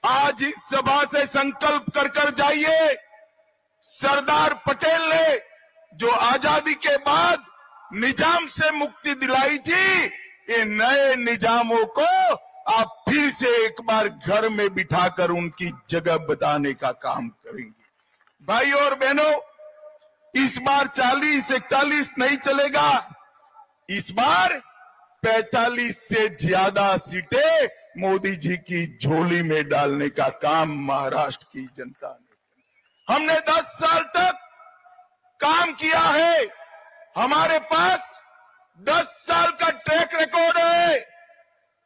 आज इस सभा से संकल्प कर कर जाइए, सरदार पटेल ने जो आजादी के बाद निजाम से मुक्ति दिलाई थी, ये नए निजामों को आप फिर से एक बार घर में बिठाकर उनकी जगह बताने का काम करेंगे। भाई और बहनों, इस बार 40-41 नहीं चलेगा, इस बार 45 से ज्यादा सीटें मोदी जी की झोली में डालने का काम महाराष्ट्र की जनता ने किया। हमने 10 साल तक काम किया है, हमारे पास 10 साल का ट्रैक रिकॉर्ड है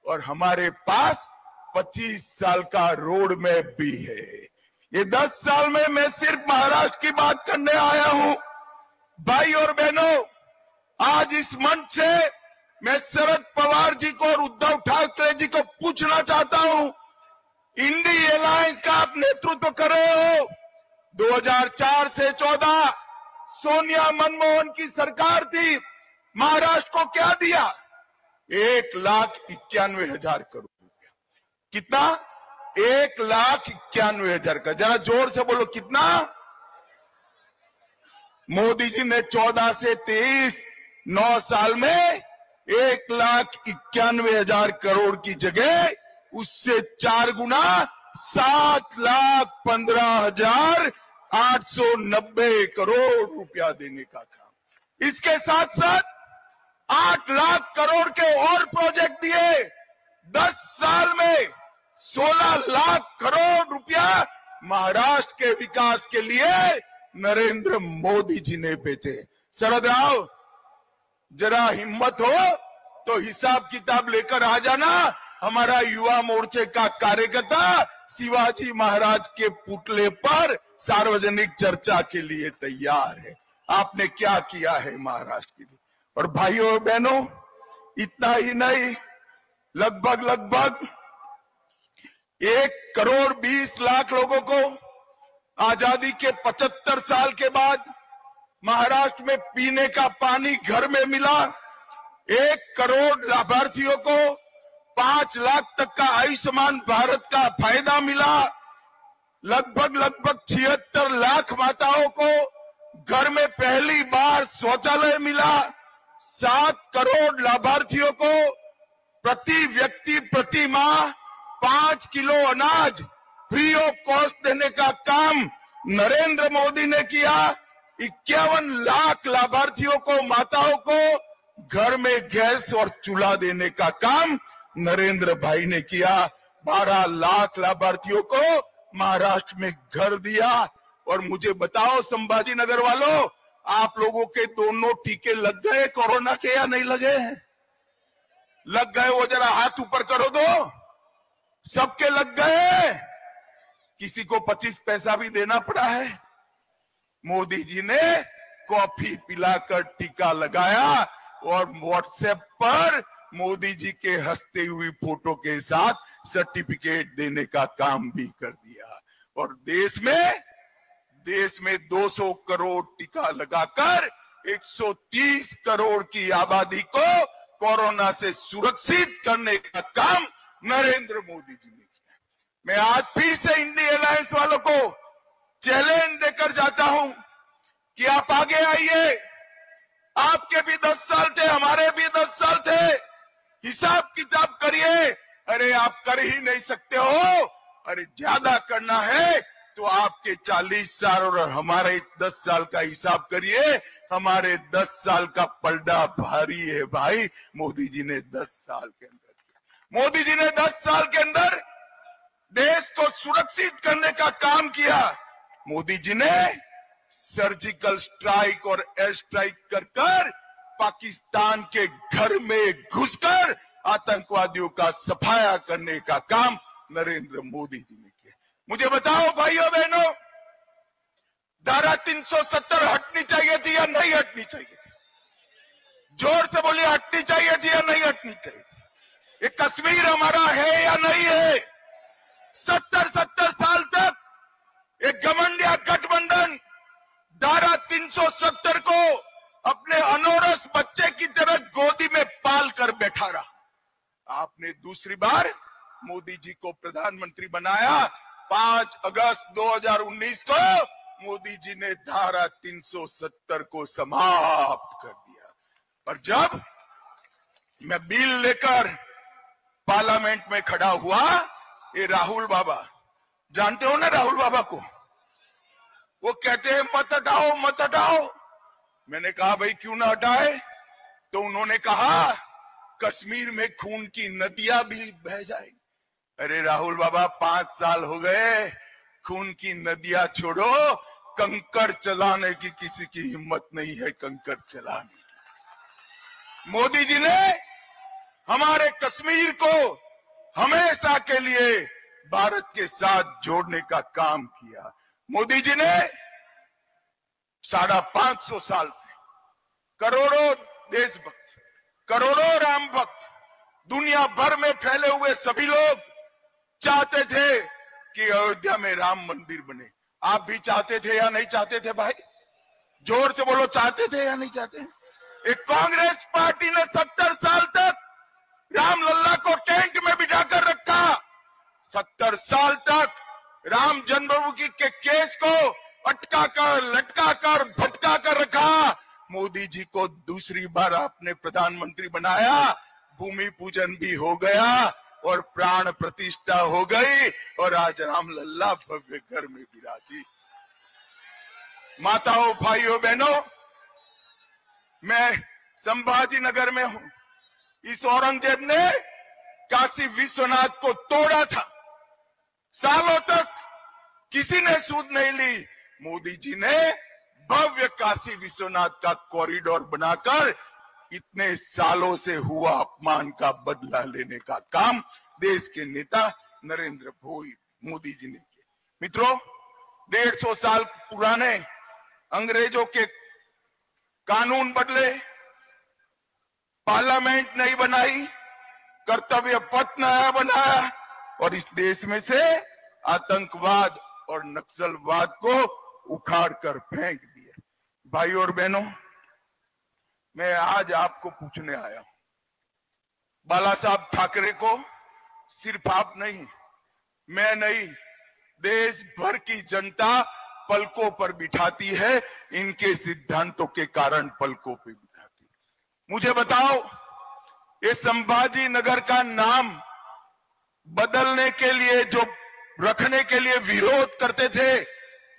और हमारे पास 25 साल का रोड मैप भी है। ये 10 साल में मैं सिर्फ महाराष्ट्र की बात करने आया हूं। भाई और बहनों, आज इस मंच से मैं शरद पवार जी को और उद्धव ठाकरे जी को पूछना चाहता हूं, इंडी अलायंस का आप नेतृत्व कर रहे हो। 2004 से 14 सोनिया मनमोहन की सरकार थी, महाराष्ट्र को क्या दिया? 1,91,000 करोड़ रुपया। कितना? 1,91,000 का। जरा जोर से बोलो, कितना? मोदी जी ने 14 से 23 9 साल में 1,91,000 करोड़ की जगह उससे 4 गुना 7,15,890 करोड़ रुपया देने का काम। इसके साथ साथ 8 लाख करोड़ के और प्रोजेक्ट दिए। 10 साल में 16 लाख करोड़ रुपया महाराष्ट्र के विकास के लिए नरेंद्र मोदी जी ने भेजे। शरद राव, जरा हिम्मत हो तो हिसाब किताब लेकर आ जाना। हमारा युवा मोर्चे का कार्यकर्ता शिवाजी महाराज के पुतले पर सार्वजनिक चर्चा के लिए तैयार है। आपने क्या किया है महाराष्ट्र के लिए? और भाइयों और बहनों, इतना ही नहीं, लगभग 1,20,00,000 लोगों को आजादी के 75 साल के बाद महाराष्ट्र में पीने का पानी घर में मिला। 1 करोड़ लाभार्थियों को 5 लाख तक का आयुष्मान भारत का फायदा मिला। लगभग 76 लाख माताओं को घर में पहली बार शौचालय मिला। 7 करोड़ लाभार्थियों को प्रति व्यक्ति प्रति माह 5 किलो अनाज फ्री ऑफ कॉस्ट देने का काम नरेंद्र मोदी ने किया। 51 लाख लाभार्थियों को, माताओं को घर में गैस और चूल्हा देने का काम नरेंद्र भाई ने किया। 12 लाख लाभार्थियों को महाराष्ट्र में घर दिया। और मुझे बताओ संभाजी नगर वालों, आप लोगों के दोनों टीके लग गए कोरोना के या नहीं लगे? लग गए? वो जरा हाथ ऊपर करो दो। सबके लग गए? किसी को 25 पैसा भी देना पड़ा है? मोदी जी ने कॉफी पिलाकर टीका लगाया और व्हाट्सएप पर मोदी जी के हंसते हुई फोटो के साथ सर्टिफिकेट देने का काम भी कर दिया। और देश में 200 करोड़ टीका लगाकर 130 करोड़ की आबादी को कोरोना से सुरक्षित करने का काम नरेंद्र मोदी जी ने किया। मैं आज फिर से इंडिया अलायंस वालों को चैलेंज देकर जाता हूं कि आप आगे आइए। आपके भी 10 साल थे, हमारे भी 10 साल थे। हिसाब किताब करिए। अरे आप कर ही नहीं सकते हो, अरे ज्यादा करना है तो आपके 40 साल और हमारे 10 साल का हिसाब करिए। हमारे 10 साल का पलड़ा भारी है भाई। मोदी जी ने 10 साल के अंदर किया। मोदी जी ने 10 साल के अंदर देश को सुरक्षित करने का काम किया। मोदी जी ने सर्जिकल स्ट्राइक और एयर स्ट्राइक कर पाकिस्तान के घर में घुसकर आतंकवादियों का सफाया करने का काम नरेंद्र मोदी जी ने किया। मुझे बताओ भाइयों बहनों, धारा 370 हटनी चाहिए थी या नहीं हटनी चाहिए थी? जोर से बोलिए, हटनी चाहिए थी या नहीं हटनी चाहिए थी? ये कश्मीर हमारा है या नहीं है? 70 साल तक एक घमंडिया गठबंधन धारा 370 को अपने अनोरस बच्चे की तरह गोदी में पाल कर बैठा रहा। आपने दूसरी बार मोदी जी को प्रधानमंत्री बनाया। 5 अगस्त 2019 को मोदी जी ने धारा 370 को समाप्त कर दिया। और जब मैं बिल लेकर पार्लियामेंट में खड़ा हुआ, ये राहुल बाबा, जानते हो ना राहुल बाबा को, वो कहते हैं मत हटाओ मत हटाओ। मैंने कहा भाई क्यों ना हटाए? तो उन्होंने कहा कश्मीर में खून की नदियां भी बह जाएगी। अरे राहुल बाबा, 5 साल हो गए, खून की नदियां छोड़ो, कंकड़ चलाने की किसी की हिम्मत नहीं है। कंकड़ चलाने मोदी जी ने हमारे कश्मीर को हमेशा के लिए भारत के साथ जोड़ने का काम किया। मोदी जी ने 550 साल से करोड़ों देशभक्त, करोड़ों राम भक्त दुनिया भर में फैले हुए सभी लोग चाहते थे कि अयोध्या में राम मंदिर बने। आप भी चाहते थे या नहीं चाहते थे भाई? जोर से बोलो, चाहते थे या नहीं चाहते? एक कांग्रेस पार्टी ने 70 साल तक रामलल्ला को टेंट में बिठाकर रखा। 70 साल तक राम जन्मभूमि के केस को अटका कर, लटका कर, भटका कर रखा। मोदी जी को दूसरी बार आपने प्रधानमंत्री बनाया, भूमि पूजन भी हो गया और प्राण प्रतिष्ठा हो गई और आज रामलल्ला भव्य घर में विराजी। माताओं, भाइयों, बहनों, मैं संभाजी नगर में हूं। इस औरंगजेब ने काशी विश्वनाथ को तोड़ा था। सालों तक किसी ने सूद नहीं ली। मोदी जी ने भव्य काशी विश्वनाथ का कॉरिडोर बनाकर इतने सालों से हुआ अपमान का बदला लेने का काम देश के नेता नरेंद्र मोदी जी ने किया। मित्रों, 150 साल पुराने अंग्रेजों के कानून बदले, पार्लियामेंट नहीं बनाई, कर्तव्य पथ नया बनाया और इस देश में से आतंकवाद और नक्सलवाद को उखाड़ कर फेंक दिया। भाइयों और बहनों, मैं आज आपको पूछने आया हूं, बाला साहब ठाकरे को सिर्फ आप नहीं, मैं नहीं, देश भर की जनता पलकों पर बिठाती है। इनके सिद्धांतों के कारण पलकों पर बिठाती। मुझे बताओ, ये संभाजी नगर का नाम बदलने के लिए, जो रखने के लिए विरोध करते थे,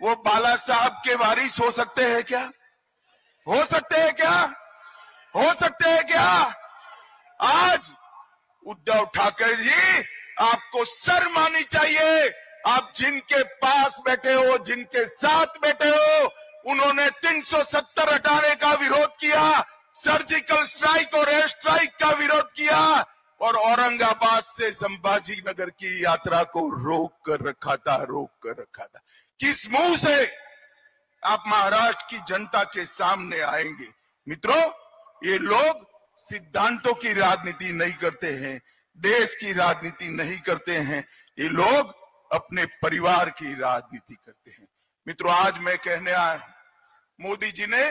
वो बाला साहब के वारिस हो सकते हैं क्या? हो सकते हैं क्या? हो सकते हैं क्या? आज उद्धव ठाकरे जी, आपको शर्म आनी चाहिए आप जिनके पास बैठे हो, जिनके साथ बैठे हो, उन्होंने 370 हटाने का विरोध किया, सर्जिकल स्ट्राइक और एयर स्ट्राइक का विरोध किया और औरंगाबाद से संभाजी नगर की यात्रा को रोक कर रखा था। किस मुंह से आप महाराष्ट्र की जनता के सामने आएंगे? मित्रों, ये लोग सिद्धांतों की राजनीति नहीं करते हैं, देश की राजनीति नहीं करते हैं, ये लोग अपने परिवार की राजनीति करते हैं। मित्रों, आज मैं कहने आया, मोदी जी ने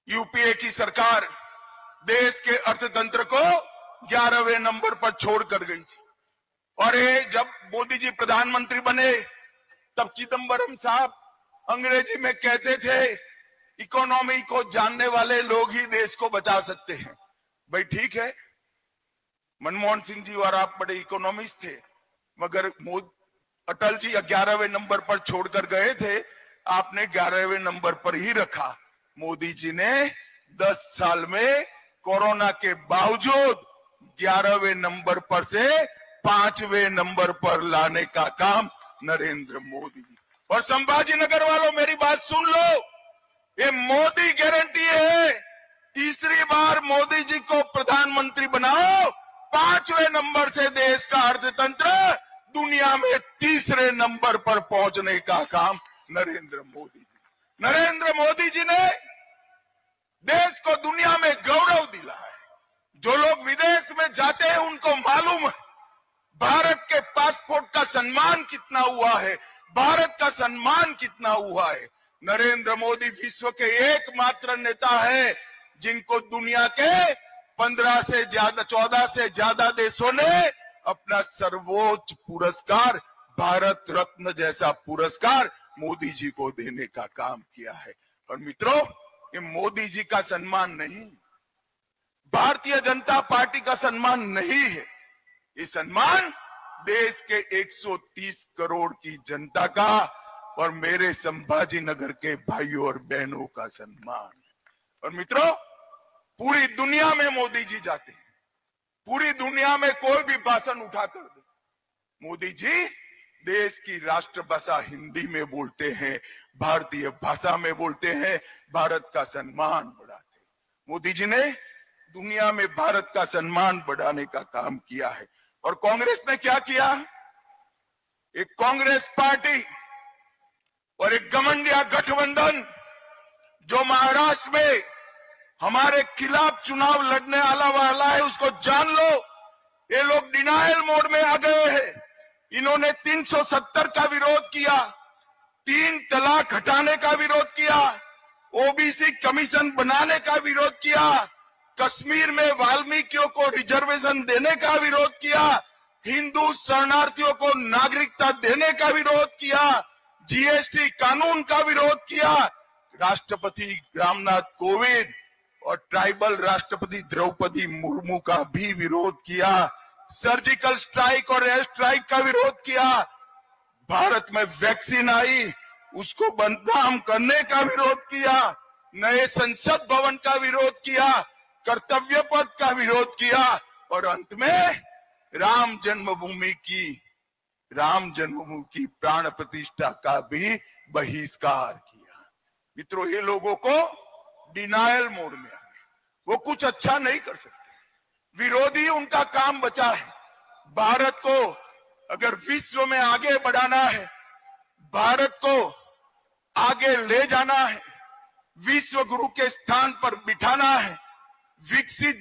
यूपीए की सरकार देश के अर्थतंत्र को 11वें नंबर पर छोड़कर गई थी और ये जब मोदी जी प्रधानमंत्री बने तब चिदंबरम साहब अंग्रेजी में कहते थे इकोनॉमी को जानने वाले लोग ही देश को बचा सकते हैं। भाई ठीक है, मनमोहन सिंह जी और आप बड़े इकोनॉमिस्ट थे, मगर अटल जी 11वें नंबर पर छोड़कर गए थे, आपने 11वें नंबर पर ही रखा। मोदी जी ने 10 साल में कोरोना के बावजूद 11वें नंबर पर से 5वें नंबर पर लाने का काम नरेंद्र मोदी जी। और संभाजी नगर वालों, मेरी बात सुन लो, ये मोदी गारंटी है, तीसरी बार मोदी जी को प्रधानमंत्री बनाओ, 5वें नंबर से देश का अर्थतंत्र दुनिया में तीसरे नंबर पर पहुंचने का काम नरेंद्र मोदी जी। नरेंद्र मोदी जी ने देश को दुनिया में गौरव दिला है। जो लोग विदेश में जाते हैं उनको मालूम है भारत के पासपोर्ट का सम्मान कितना हुआ है, भारत का सम्मान कितना हुआ है। नरेंद्र मोदी विश्व के एकमात्र नेता है जिनको दुनिया के 14 से ज्यादा देशों ने अपना सर्वोच्च पुरस्कार, भारत रत्न जैसा पुरस्कार मोदी जी को देने का काम किया है। और मित्रों, ये मोदी जी का सम्मान नहीं, भारतीय जनता पार्टी का सम्मान नहीं है, ये सम्मान देश के 130 करोड़ की जनता का और मेरे संभाजी नगर के भाइयों और बहनों का सम्मान। और मित्रों, पूरी दुनिया में मोदी जी जाते हैं, पूरी दुनिया में कोई भी भाषण उठाकर दे, मोदी जी देश की राष्ट्रभाषा हिंदी में बोलते हैं, भारतीय भाषा में बोलते हैं, भारत का सम्मान बढ़ाते हैं। मोदी जी ने दुनिया में भारत का सम्मान बढ़ाने का काम किया है। और कांग्रेस ने क्या किया? एक कांग्रेस पार्टी और एक घमंडिया गठबंधन जो महाराष्ट्र में हमारे खिलाफ चुनाव लड़ने वाला है, उसको जान लो, ये लोग डिनायल मोड में आ गए हैं। इन्होंने 370 का विरोध किया, 3 तलाक हटाने का विरोध किया, ओबीसी कमीशन बनाने का विरोध किया, कश्मीर में वाल्मीकियों को रिजर्वेशन देने का विरोध किया, हिंदू शरणार्थियों को नागरिकता देने का विरोध किया, जीएसटी कानून का विरोध किया, राष्ट्रपति रामनाथ कोविंद और ट्राइबल राष्ट्रपति द्रौपदी मुर्मू का भी विरोध किया, सर्जिकल स्ट्राइक और एयर स्ट्राइक का विरोध किया, भारत में वैक्सीन आई उसको बदनाम करने का विरोध किया, नए संसद भवन का विरोध किया, कर्तव्य पथ का विरोध किया और अंत में राम जन्मभूमि की प्राण प्रतिष्ठा का भी बहिष्कार किया। मित्रों, ये लोगों को डिनायल मोड में आ गए, वो कुछ अच्छा नहीं कर सकते, विरोधी उनका काम बचा है। भारत को अगर विश्व में आगे बढ़ाना है, भारत को आगे ले जाना है, विश्व गुरु के स्थान पर बिठाना है, विकसित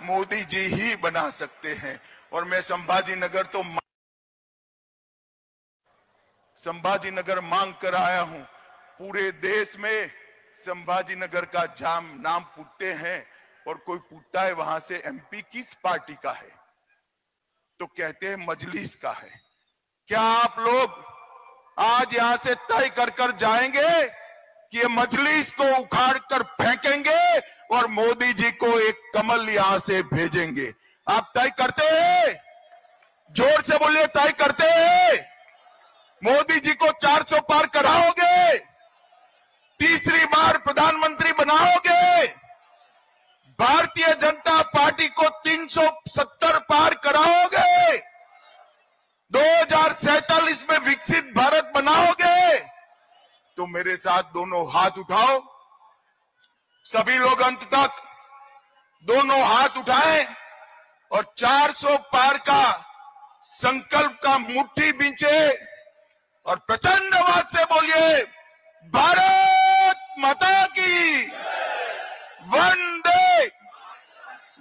मोदी जी ही बना सकते हैं। और मैं संभाजी नगर मांग कर आया हूं। पूरे देश में संभाजी नगर का नाम पूछते हैं और कोई पूछता है वहां से एमपी किस पार्टी का है, तो कहते हैं मजलिस का है। क्या आप लोग आज यहां से तय कर जाएंगे कि ये मजलिस को उखाड़ कर फेंकेंगे और मोदी जी को एक कमल यहां से भेजेंगे? आप तय करते हैं? जोर से बोलिए, तय करते हैं? मोदी जी को 400 पार कराओगे? तीसरी बार प्रधानमंत्री बनाओगे? भारतीय जनता पार्टी को 370 पार कराओगे? तो मेरे साथ दोनों हाथ उठाओ। सभी लोग अंत तक दोनों हाथ उठाएं और 400 पार का संकल्प का मुट्ठी बींचे और प्रचंड आवाज से बोलिए, भारत माता की वंदे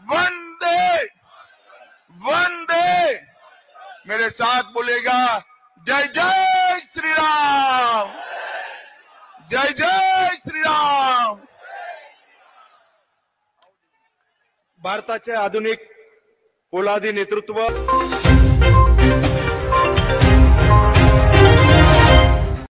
वंदे वंदे। मेरे साथ बोलेगा, जय जय श्री राम, जय जय श्री राम। भारताचे आधुनिक पोलादी नेतृत्व